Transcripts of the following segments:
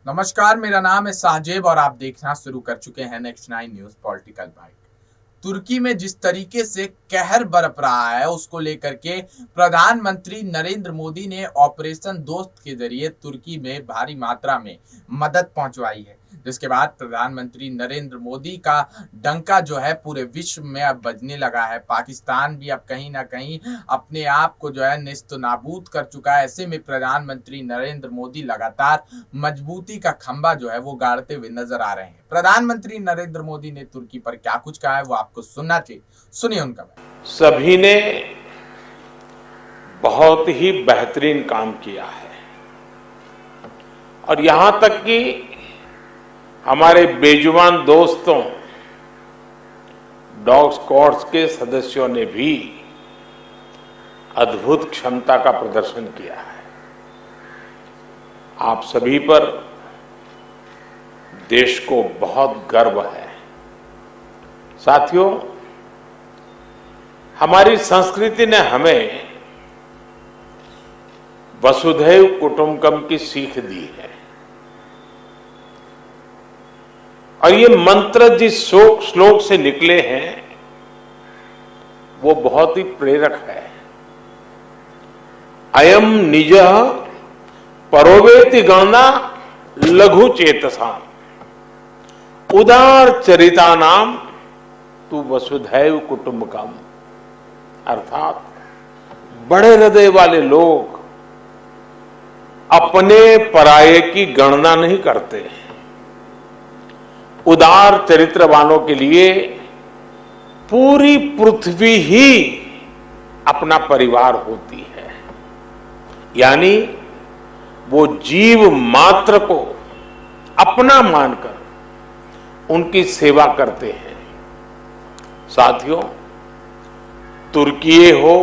नमस्कार, मेरा नाम है साजेब और आप देखना शुरू कर चुके हैं नेक्स्ट 9 न्यूज पॉलिटिकल बाइट। तुर्की में जिस तरीके से कहर बरप रहा है उसको लेकर के प्रधानमंत्री नरेंद्र मोदी ने ऑपरेशन दोस्त के जरिए तुर्की में भारी मात्रा में मदद पहुंचवाई है, जिसके बाद प्रधानमंत्री नरेंद्र मोदी का डंका जो है पूरे विश्व में अब बजने लगा है। पाकिस्तान भी अब कहीं ना कहीं अपने आप को जो है नेस्त नाबूद कर चुका है। ऐसे में प्रधानमंत्री नरेंद्र मोदी लगातार मजबूती का खंभा जो है वो गाड़ते हुए नजर आ रहे हैं। प्रधानमंत्री नरेंद्र मोदी ने तुर्की पर क्या कुछ कहा है वो आपको सुनना चाहिए। सुनिए उनका बयान। सभी ने बहुत ही बेहतरीन काम किया है और यहां तक कि हमारे बेजुबान दोस्तों डॉग स्क्वाड्स के सदस्यों ने भी अद्भुत क्षमता का प्रदर्शन किया है। आप सभी पर देश को बहुत गर्व है। साथियों, हमारी संस्कृति ने हमें वसुधैव कुटुंबकम की सीख दी है और ये मंत्र जिस श्लोक से निकले हैं वो बहुत ही प्रेरक है। अयम निजः परोवेति गणना लघु चेतसाम उदार चरिता नाम तू वसुधैव कुटुंबकम। अर्थात बड़े हृदय वाले लोग अपने पराये की गणना नहीं करते। उदार चरित्र वालों के लिए पूरी पृथ्वी ही अपना परिवार होती है, यानी वो जीव मात्र को अपना मानकर उनकी सेवा करते हैं। साथियों, तुर्की हो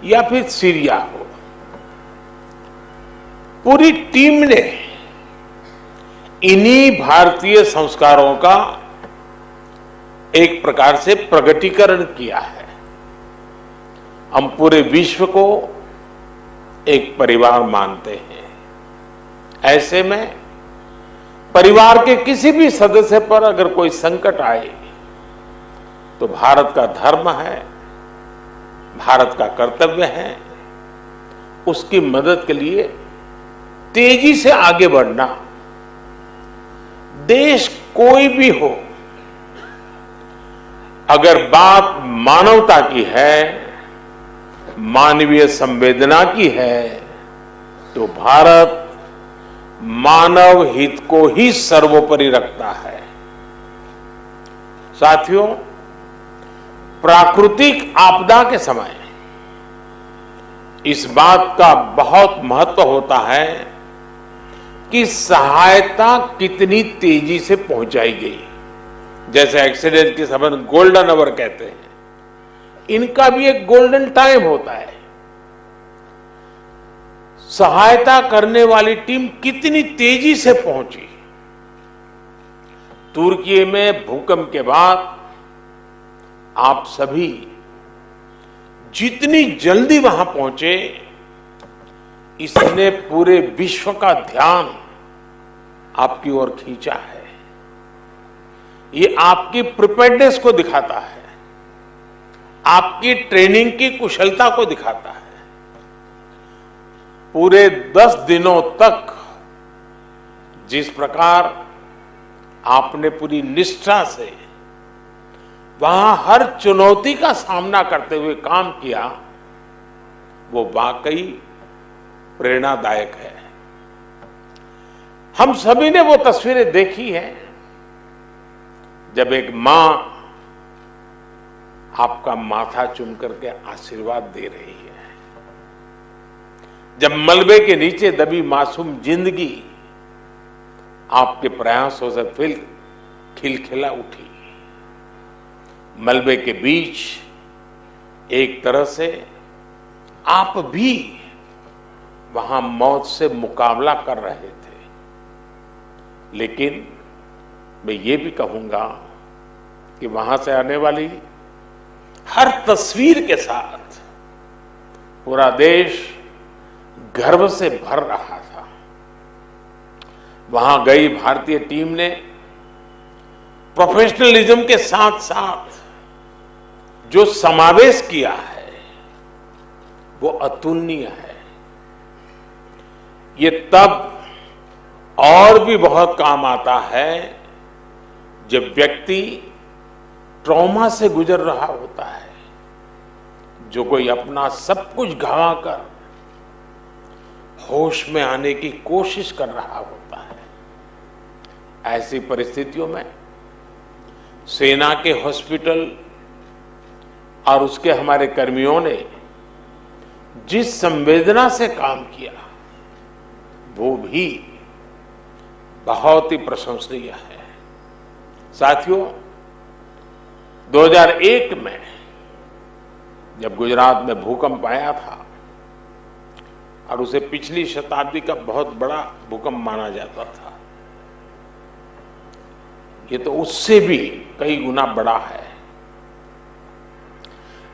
या फिर सीरिया हो, पूरी टीम ने इन्हीं भारतीय संस्कारों का एक प्रकार से प्रगटीकरण किया है। हम पूरे विश्व को एक परिवार मानते हैं। ऐसे में परिवार के किसी भी सदस्य पर अगर कोई संकट आए तो भारत का धर्म है, भारत का कर्तव्य है उसकी मदद के लिए तेजी से आगे बढ़ना। देश कोई भी हो, अगर बात मानवता की है, मानवीय संवेदना की है, तो भारत मानव हित को ही सर्वोपरि रखता है। साथियों, प्राकृतिक आपदा के समय इस बात का बहुत महत्व होता है कि सहायता कितनी तेजी से पहुंचाई गई। जैसे एक्सीडेंट के समय गोल्डन आवर कहते हैं, इनका भी एक गोल्डन टाइम होता है। सहायता करने वाली टीम कितनी तेजी से पहुंची। तुर्की में भूकंप के बाद आप सभी जितनी जल्दी वहां पहुंचे, इसने पूरे विश्व का ध्यान आपकी ओर खींचा है। ये आपकी प्रिपेयर्डनेस को दिखाता है, आपकी ट्रेनिंग की कुशलता को दिखाता है। पूरे 10 दिनों तक जिस प्रकार आपने पूरी निष्ठा से वहां हर चुनौती का सामना करते हुए काम किया, वो वाकई प्रेरणादायक है। हम सभी ने वो तस्वीरें देखी हैं जब एक मां आपका माथा चूम करके आशीर्वाद दे रही है, जब मलबे के नीचे दबी मासूम जिंदगी आपके प्रयासों से फिर खिलखिला उठी। मलबे के बीच एक तरह से आप भी वहां मौत से मुकाबला कर रहे थे, लेकिन मैं ये भी कहूंगा कि वहां से आने वाली हर तस्वीर के साथ पूरा देश गर्व से भर रहा था। वहां गई भारतीय टीम ने प्रोफेशनलिज्म के साथ साथ जो समावेश किया है वो अतुलनीय है। ये तब और भी बहुत काम आता है जब व्यक्ति ट्रॉमा से गुजर रहा होता है, जो कोई अपना सब कुछ गंवाकर होश में आने की कोशिश कर रहा होता है। ऐसी परिस्थितियों में सेना के हॉस्पिटल और उसके हमारे कर्मियों ने जिस संवेदना से काम किया वो भी बहुत ही प्रशंसनीय है। साथियों, 2001 में जब गुजरात में भूकंप आया था और उसे पिछली शताब्दी का बहुत बड़ा भूकंप माना जाता था, ये तो उससे भी कई गुना बड़ा है।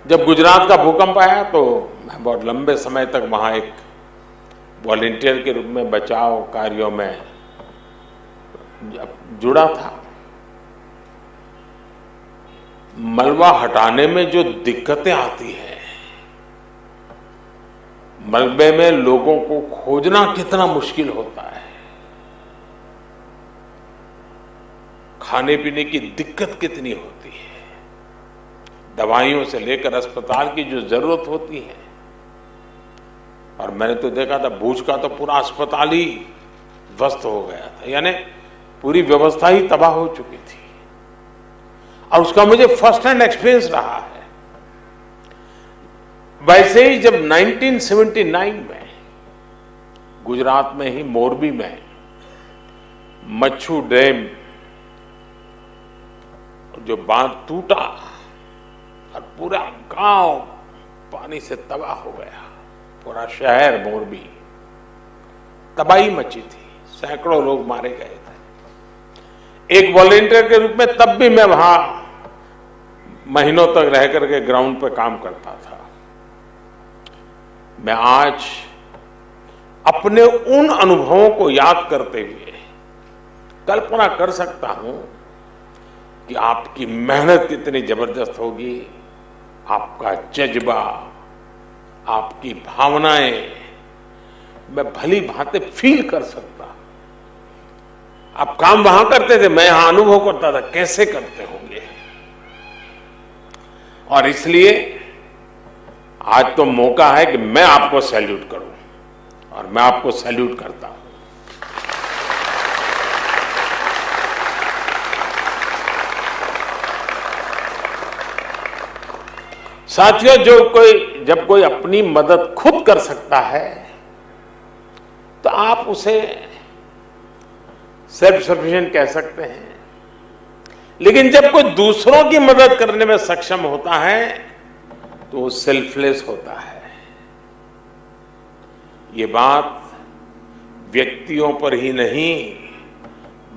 जब गुजरात का भूकंप आया तो मैं बहुत लंबे समय तक वहां एक वॉलंटियर के रूप में बचाव कार्यों में जुड़ा था। मलबा हटाने में जो दिक्कतें आती हैं, मलबे में लोगों को खोजना कितना मुश्किल होता है, खाने पीने की दिक्कत कितनी होती है, दवाइयों से लेकर अस्पताल की जो जरूरत होती है। और मैंने तो देखा था भूज का तो पूरा अस्पताल ही ध्वस्त हो गया था, यानी पूरी व्यवस्था ही तबाह हो चुकी थी। और उसका मुझे फर्स्ट हैंड एक्सपीरियंस रहा है। वैसे ही जब 1979 में गुजरात में ही मोरबी में मच्छू डैम जो बांध टूटा और पूरा गांव पानी से तबाह हो गया, पूरा शहर मोरबी तबाही मची थी, सैकड़ों लोग मारे गए थे। एक वॉलंटियर के रूप में तब भी मैं वहां महीनों तक रह करके ग्राउंड पर काम करता था। मैं आज अपने उन अनुभवों को याद करते हुए कल्पना कर सकता हूं कि आपकी मेहनत कितनी जबरदस्त होगी, आपका जज्बा, आपकी भावनाएं मैं भली भांति फील कर सकता। आप काम वहां करते थे, मैं यहां अनुभव करता था कैसे करते होंगे। और इसलिए आज तो मौका है कि मैं आपको सैल्यूट करूं और मैं आपको सैल्यूट करता हूं। साथियों, जब कोई अपनी मदद खुद कर सकता है तो आप उसे सेल्फ सफिशिएंट कह सकते हैं, लेकिन जब कोई दूसरों की मदद करने में सक्षम होता है तो वो सेल्फलेस होता है। ये बात व्यक्तियों पर ही नहीं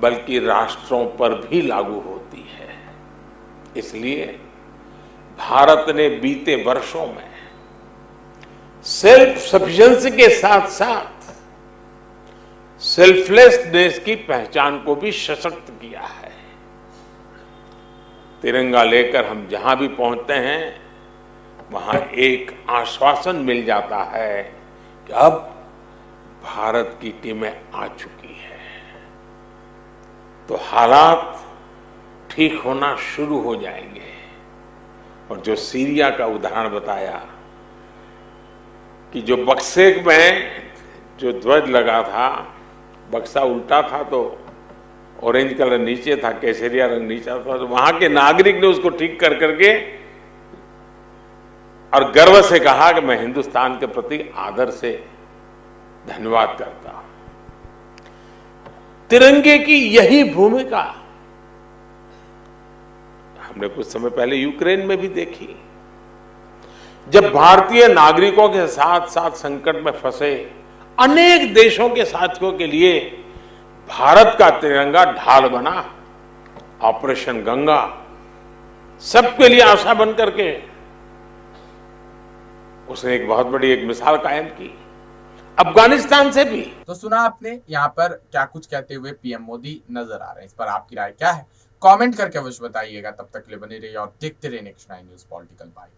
बल्कि राष्ट्रों पर भी लागू होती है। इसलिए भारत ने बीते वर्षों में सेल्फ सफिशिएंसी के साथ साथ सेल्फलेसनेस की पहचान को भी सशक्त किया है। तिरंगा लेकर हम जहां भी पहुंचते हैं वहां एक आश्वासन मिल जाता है कि अब भारत की टीमें आ चुकी है, तो हालात ठीक होना शुरू हो जाएंगे। और जो सीरिया का उदाहरण बताया कि जो बक्से में जो ध्वज लगा था, बक्सा उल्टा था तो ऑरेंज कलर नीचे था, केसरिया रंग नीचे था, तो वहां के नागरिक ने उसको ठीक कर करके और गर्व से कहा कि मैं हिंदुस्तान के प्रति आदर से धन्यवाद करता हूं। तिरंगे की यही भूमिका हमने कुछ समय पहले यूक्रेन में भी देखी। जब भारतीय नागरिकों के साथ साथ संकट में फंसे अनेक देशों के साथियों के लिए भारत का तिरंगा ढाल बना। ऑपरेशन गंगा सबके लिए आशा बन करके उसने एक बहुत बड़ी एक मिसाल कायम की। अफगानिस्तान से भी। तो सुना आपने यहाँ पर क्या कुछ कहते हुए पीएम मोदी नजर आ रहे हैं। इस पर आपकी राय क्या है, कमेंट करके अवश्य बताइएगा। तब तक के लिए बने रहिए और देखते रहिए नेक्स्ट 9 न्यूज पॉलिटिकल बाइट।